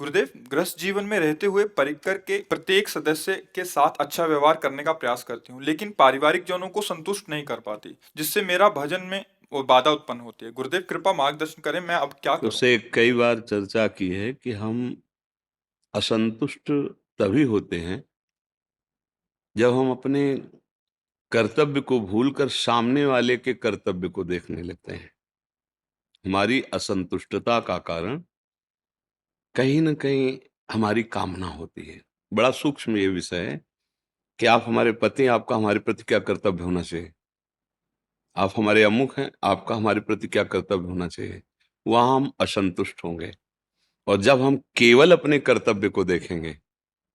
गुरुदेव, गृहस्थ जीवन में रहते हुए परिकर के प्रत्येक सदस्य के साथ अच्छा व्यवहार करने का प्रयास करती हूँ, लेकिन पारिवारिक जनों को संतुष्ट नहीं कर पाती, जिससे मेरा भजन में वो बाधा उत्पन्न होती है। गुरुदेव, कृपा मार्गदर्शन करें, मैं अब क्या करूँ? उससे कई बार चर्चा की है कि हम असंतुष्ट तभी होते हैं जब हम अपने कर्तव्य को भूलकर सामने वाले के कर्तव्य को देखने लगते हैं। हमारी असंतुष्टता का कारण कहीं न कहीं हमारी कामना होती है। बड़ा सूक्ष्म ये विषय है कि आप हमारे पति हैं, आपका हमारे प्रति क्या कर्तव्य होना चाहिए? आप हमारे अमुख हैं, आपका हमारे प्रति क्या कर्तव्य होना चाहिए? वहाँ हम असंतुष्ट होंगे और जब हम केवल अपने कर्तव्य को देखेंगे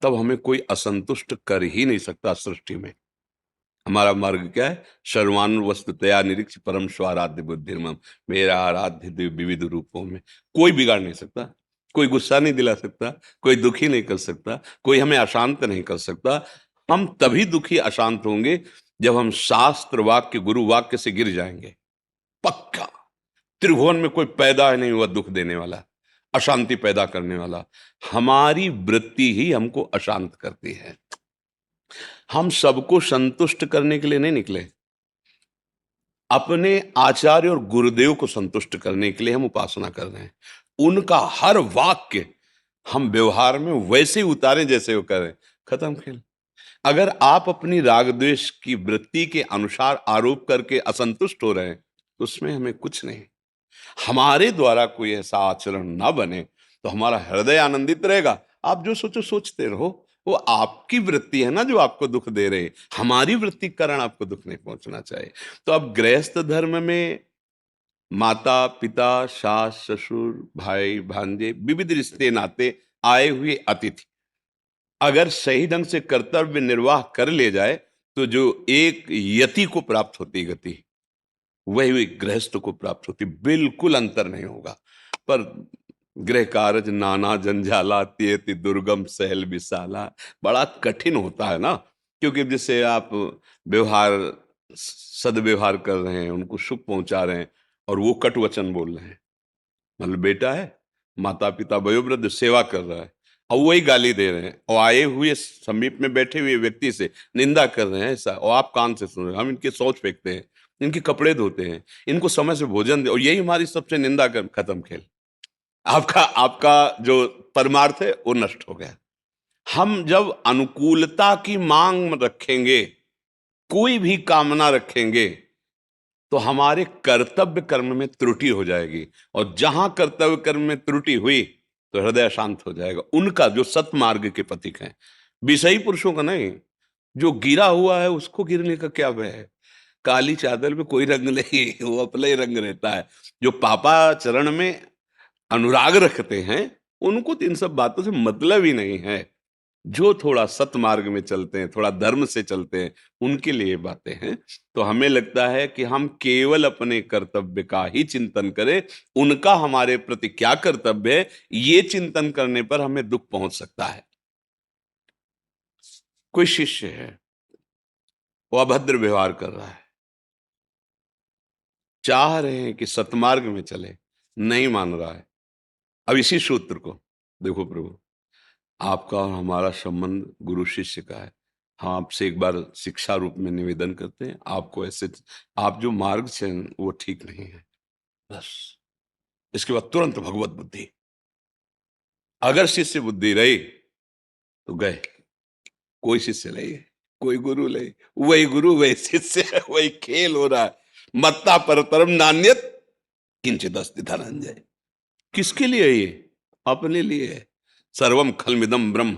तब हमें कोई असंतुष्ट कर ही नहीं सकता सृष्टि में। हमारा मार्ग क्या है? सर्वानुवस्तुतया निरीक्ष परम स्वाराध्य बुद्धिर्मम, मेरा आराध्य देव विविध रूपों में। कोई बिगाड़ नहीं सकता, कोई गुस्सा नहीं दिला सकता, कोई दुखी नहीं कर सकता, कोई हमें अशांत नहीं कर सकता। हम तभी दुखी अशांत होंगे जब हम शास्त्र वाक्य गुरु वाक्य से गिर जाएंगे। पक्का त्रिभुवन में कोई पैदा ही नहीं हुआ दुख देने वाला, अशांति पैदा करने वाला। हमारी वृत्ति ही हमको अशांत करती है। हम सबको संतुष्ट करने के लिए नहीं निकले, अपने आचार्य और गुरुदेव को संतुष्ट करने के लिए हम उपासना कर रहे हैं। उनका हर वाक्य हम व्यवहार में वैसे ही उतारें जैसे वो करें। खत्म खेल। अगर आप अपनी राग द्वेष की वृत्ति के अनुसार आरोप करके असंतुष्ट हो रहे हैं तो उसमें हमें कुछ नहीं। हमारे द्वारा कोई ऐसा आचरण ना बने तो हमारा हृदय आनंदित रहेगा। आप जो सोचो सोचते रहो, वो आपकी वृत्ति है ना जो आपको दुख दे रहे। हमारी वृत्ति के कारण आपको दुख नहीं पहुंचना चाहिए। तो अब गृहस्थ धर्म में माता पिता सास ससुर भाई भांजे विविध रिश्ते नाते आए हुए अतिथि अगर सही ढंग से कर्तव्य निर्वाह कर ले जाए तो जो एक यति को प्राप्त होती गति वही गृहस्थ को प्राप्त होती। बिल्कुल अंतर नहीं होगा। पर गृह कार्य नाना जंजाला त्येति दुर्गम सहल विशाला, बड़ा कठिन होता है ना। क्योंकि जैसे आप व्यवहार सदव्यवहार कर रहे हैं, उनको सुख पहुंचा रहे हैं और वो कटु वचन बोल रहे हैं। मतलब बेटा है, माता पिता वयोवृद्ध सेवा कर रहा है और वही गाली दे रहे हैं और आए हुए समीप में बैठे हुए व्यक्ति से निंदा कर रहे हैं ऐसा, और आप कान से सुन रहे हैं। हम इनके शौच फेंकते हैं, इनके कपड़े धोते हैं, इनको समय से भोजन दे, और यही हमारी सबसे निंदा कर। खत्म खेल। आपका आपका जो परमार्थ है वो नष्ट हो गया। हम जब अनुकूलता की मांग रखेंगे, कोई भी कामना रखेंगे, तो हमारे कर्तव्य कर्म में त्रुटि हो जाएगी, और जहां कर्तव्य कर्म में त्रुटि हुई तो हृदय शांत हो जाएगा। उनका जो सतमार्ग के पथिक हैं, विषयी पुरुषों का नहीं। जो गिरा हुआ है उसको गिरने का क्या भय है? काली चादर में कोई रंग नहीं, वो अपना ही रंग रहता है। जो पापाचरण में अनुराग रखते हैं उनको तो इन सब बातों से मतलब ही नहीं है। जो थोड़ा सतमार्ग में चलते हैं, थोड़ा धर्म से चलते हैं, उनके लिए ये बातें हैं। तो हमें लगता है कि हम केवल अपने कर्तव्य का ही चिंतन करें, उनका हमारे प्रति क्या कर्तव्य है ये चिंतन करने पर हमें दुख पहुंच सकता है। कोई शिष्य है, वो अभद्र व्यवहार कर रहा है, चाह रहे हैं कि सतमार्ग में चले, नहीं मान रहा है। अब इसी सूत्र को देखो प्रभु, आपका और हमारा संबंध गुरु शिष्य का है। हम आपसे एक बार शिक्षा रूप में निवेदन करते हैं, आपको ऐसे आप जो मार्ग से वो ठीक नहीं है। बस इसके बाद तुरंत भगवत बुद्धि। अगर शिष्य बुद्धि रही तो गए। कोई शिष्य नहीं, कोई गुरु नहीं, वही गुरु वही शिष्य, वही खेल हो रहा है। मत्ता परतरम नान्यत किंचित अस्ति धनंजय। किसके लिए ये? अपने लिए है। सर्वम खलमिदम ब्रह्म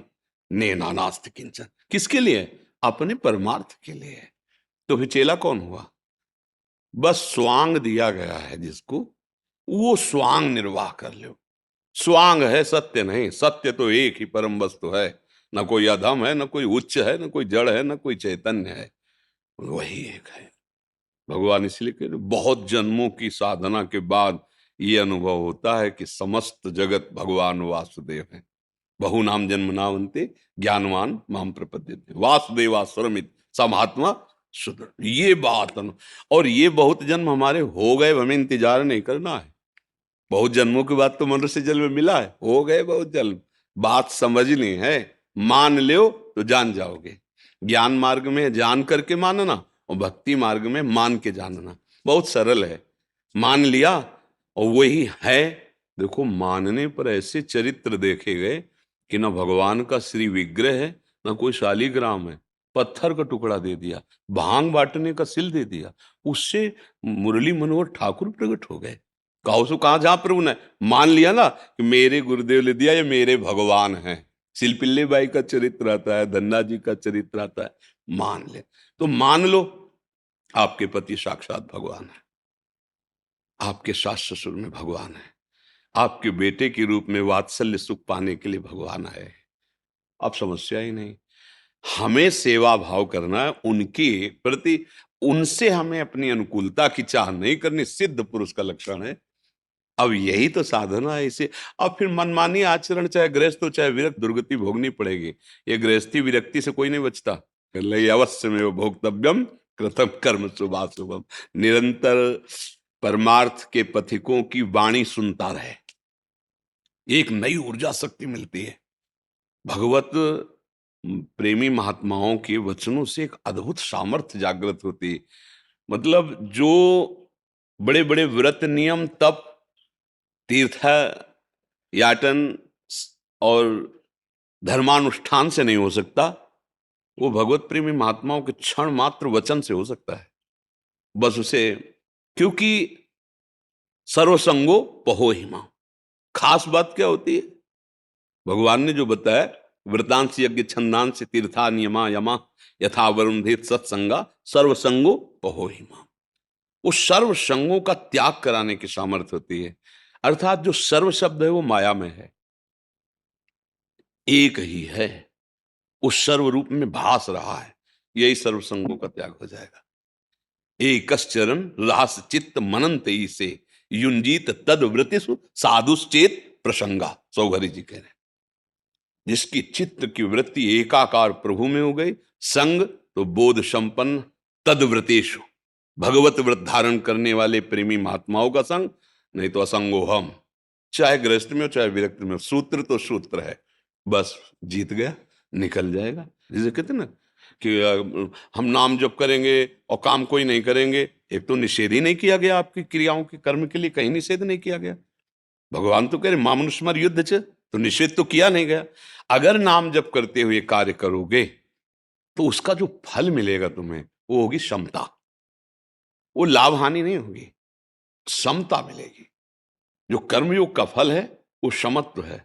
नेनानास्ति किंचन। किसके लिए? अपने परमार्थ के लिए। तो फिर चेला कौन हुआ? बस स्वांग दिया गया है जिसको, वो स्वांग निर्वाह कर लो। स्वांग है, सत्य नहीं। सत्य तो एक ही परम वस्तु है। न कोई अधम है, न कोई उच्च है, न कोई जड़ है, न कोई चैतन्य है, वही एक है। भगवान इसलिए कह रहे, बहुत जन्मों की साधना के बाद ये अनुभव होता है कि समस्त जगत भगवान वासुदेव है। बहु नाम जन्म नावंते ज्ञानवान माम प्रपद्यते वासुदेवास्वरमित स महात्मा सुदृढ़। ये बात और ये बहुत जन्म हमारे हो गए, हमें इंतजार नहीं करना है। बहुत जन्मों के बाद तो मनुष्य जन्म मिला है, हो गए बहुत जन्म। बात समझनी है, मान लो तो जान जाओगे। ज्ञान मार्ग में जान करके मानना और भक्ति मार्ग में मान के जानना बहुत सरल है। मान लिया और वही है। देखो, मानने पर ऐसे चरित्र देखे गए कि ना भगवान का श्री विग्रह है, ना कोई शालीग्राम है, पत्थर का टुकड़ा दे दिया, भांग बांटने का सिल दे दिया, उससे मुरली मनोहर ठाकुर प्रकट हो गए। कहो सो कहा जहां प्रभु ने मान लिया ना कि मेरे गुरुदेव ने दिया, ये मेरे भगवान हैं। सिलपिल्ले बाई का चरित्र आता है, धन्ना जी का चरित्र आता है, मान ले तो मान लो आपके पति साक्षात भगवान है, आपके सास ससुर में भगवान है, आपके बेटे के रूप में वात्सल्य सुख पाने के लिए भगवान है। अब समस्या ही नहीं। हमें सेवा भाव करना है उनके प्रति, उनसे हमें अपनी अनुकूलता की चाह नहीं करनी, सिद्ध पुरुष का लक्षण है। अब यही तो साधना है इसे। अब फिर मनमानी आचरण, चाहे गृहस्थ हो चाहे विरक्त, दुर्गति भोगनी पड़ेगी। ये गृहस्थी विरक्ति से कोई नहीं बचता। अवश्य में वो भोक्तव्यम कृतम कर्म शुभाशुभम। निरंतर परमार्थ के पथिकों की वाणी सुनता रहे, एक नई ऊर्जा शक्ति मिलती है। भगवत प्रेमी महात्माओं के वचनों से एक अद्भुत सामर्थ्य जागृत होती है। मतलब जो बड़े बड़े व्रत नियम तप तीर्थ याटन और धर्मानुष्ठान से नहीं हो सकता, वो भगवत प्रेमी महात्माओं के क्षण मात्र वचन से हो सकता है। बस उसे, क्योंकि सर्वसंगो पहो हिमा। खास बात क्या होती है? भगवान ने जो बताया, व्रतांश यज्ञ छंदांश तीर्था नियमा यमा यथा वरुणधेत सत्संगा सर्वसंगो पहो हिमा। उस सर्व संगों का त्याग कराने की सामर्थ्य होती है। अर्थात जो सर्व शब्द है वो माया में है, एक ही है, उस सर्व रूप में भास रहा है। यही सर्व संगों का त्याग हो जाएगा। एकश्चरण रास चित्त मनंत से युंजीत तद वृतिषु साधुश्चेत प्रसंगा। सौघरी जी कह रहे हैं, जिसकी चित्त की वृत्ति एकाकार प्रभु में हो गई, संग तो बोध संपन्न तद व्रतेषु, भगवत व्रत धारण करने वाले प्रेमी महात्माओं का संग, नहीं तो असंगो हम। चाहे गृहस्थ में हो चाहे विरक्त में हो, सूत्र तो सूत्र है, बस जीत गया, निकल जाएगा। जैसे कहते ना कि हम नाम जप करेंगे और काम कोई नहीं करेंगे, एक तो निषेध ही नहीं किया गया, आपकी क्रियाओं के कर्म के लिए कहीं निषेध नहीं किया गया। भगवान तो कह रहे मामनुष्मर युद्ध च, तो निषेध तो किया नहीं गया। अगर नाम जप करते हुए कार्य करोगे तो उसका जो फल मिलेगा तुम्हें वो होगी समता। वो लाभ हानि नहीं होगी, समता मिलेगी। जो कर्मयोग का फल है वो समत्व है।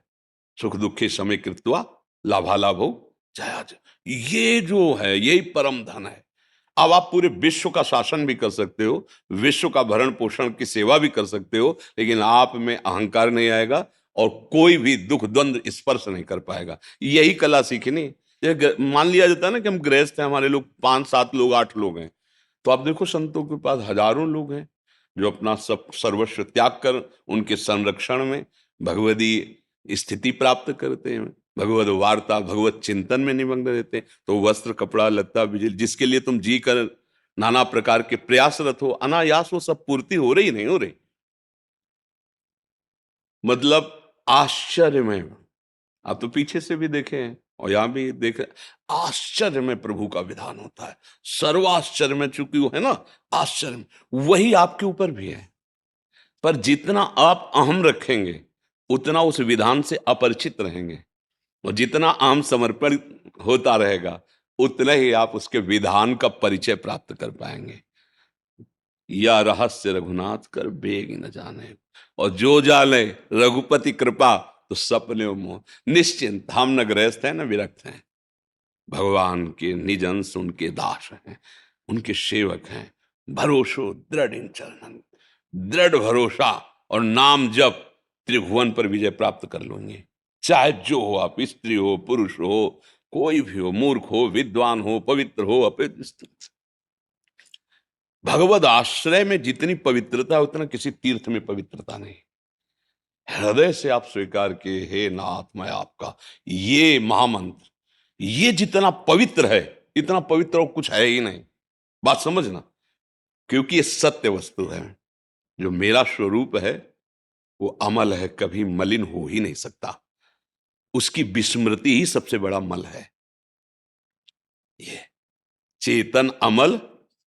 सुख दुखे समय कृत्वा लाभालाभ हो जयाज। ये जो है यही परम धन है। अब आप पूरे विश्व का शासन भी कर सकते हो, विश्व का भरण पोषण की सेवा भी कर सकते हो, लेकिन आप में अहंकार नहीं आएगा और कोई भी दुख द्वंद्व स्पर्श नहीं कर पाएगा। यही कला सीखनी। मान लिया जाता है ना कि हम गृहस्थ हैं, हमारे लोग 5-7 लोग 8 लोग हैं, तो आप देखो संतों के पास हजारों लोग हैं जो अपना सब सर्वस्व त्याग कर उनके संरक्षण में भगवदी स्थिति प्राप्त करते हैं, भगवत वार्ता भगवत चिंतन में निमग्न रहते हैं। तो वस्त्र कपड़ा लत्ता बिजली जिसके लिए तुम जी कर नाना प्रकार के प्रयासरत हो, अनायास वो सब पूर्ति हो रही नहीं हो रही। मतलब आश्चर्य में, आप तो पीछे से भी देखे हैं और यहां भी देख रहे, आश्चर्य में प्रभु का विधान होता है। सर्वाश्चर्य में, चूंकि वो है ना आश्चर्य में, वही आपके ऊपर भी है। पर जितना आप अहम रखेंगे उतना उस विधान से अपरिचित रहेंगे, और जितना अहम समर्पण होता रहेगा उतना ही आप उसके विधान का परिचय प्राप्त कर पाएंगे। या रहस्य रघुनाथ कर बेग न जाने, और जो जाने रघुपति कृपा तो सपने मोह। निश्चिंत, हम न गृहस्थ हैं न विरक्त हैं, भगवान के निज अंश उनके दास हैं, उनके सेवक हैं। भरोसो दृढ़ इन चरणन, दृढ़ भरोसा और नाम जप त्रिभुवन पर विजय प्राप्त कर लेंगे। चाहे जो हो, आप स्त्री हो पुरुष हो कोई भी हो, मूर्ख हो विद्वान हो पवित्र हो अपवित्र, भगवद आश्रय में जितनी पवित्रता है उतना किसी तीर्थ में पवित्रता नहीं। हृदय से आप स्वीकार किए, हे नाथ मैं आपका, ये महामंत्र, ये जितना पवित्र है इतना पवित्र और कुछ है ही नहीं। बात समझना, क्योंकि ये सत्य वस्तु है। जो मेरा स्वरूप है वो अमल है, कभी मलिन हो ही नहीं सकता। उसकी विस्मृति ही सबसे बड़ा मल है। ये चेतन अमल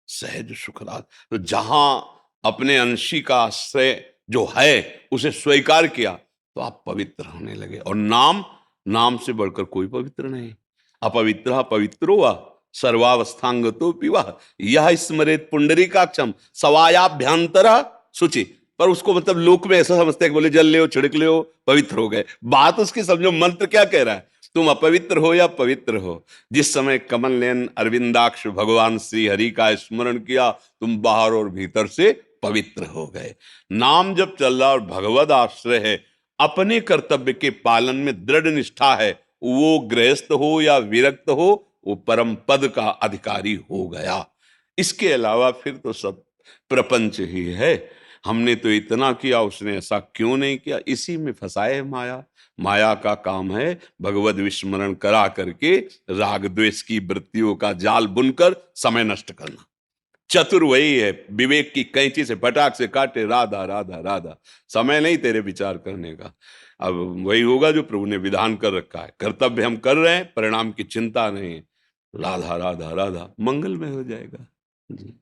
सहज सुखराज। तो जहां अपने अंशी का आश्रय जो है उसे स्वीकार किया तो आप पवित्र होने लगे। और नाम, नाम से बढ़कर कोई पवित्र नहीं। अपवित्र पवित्रो वा सर्वावस्थांगतो पिवा यह स्मरेत पुंडरीकाक्षम सवायाभ्यंतर शुचि। पर उसको मतलब लोक में ऐसा समझते हैं कि बोले जल ले छिड़क ले पवित्र हो गए। बात उसकी समझो, मंत्र क्या कह रहा है, तुम अपवित्र हो या पवित्र हो। जिस समय कमल नयन अरविंदाक्ष भगवान श्री हरि का स्मरण किया तुम बाहर और भीतर से पवित्र हो गए। नाम जब चल रहा और भगवद आश्रय है, अपने कर्तव्य के पालन में दृढ़ निष्ठा है, वो गृहस्थ हो या विरक्त हो, वो परम पद का अधिकारी हो गया। इसके अलावा फिर तो सब प्रपंच ही है। हमने तो इतना किया, उसने ऐसा क्यों नहीं किया, इसी में फंसाए है माया। माया का काम है भगवद विस्मरण करा करके राग द्वेष की वृत्तियों का जाल बुनकर समय नष्ट करना। चतुर वही है, विवेक की कैंची से फटाक से काटे राधा राधा राधा। समय नहीं तेरे विचार करने का। अब वही होगा जो प्रभु ने विधान कर रखा है। कर्तव्य हम कर रहे हैं, परिणाम की चिंता नहीं, राधा राधा राधा, मंगल में हो जाएगा जी।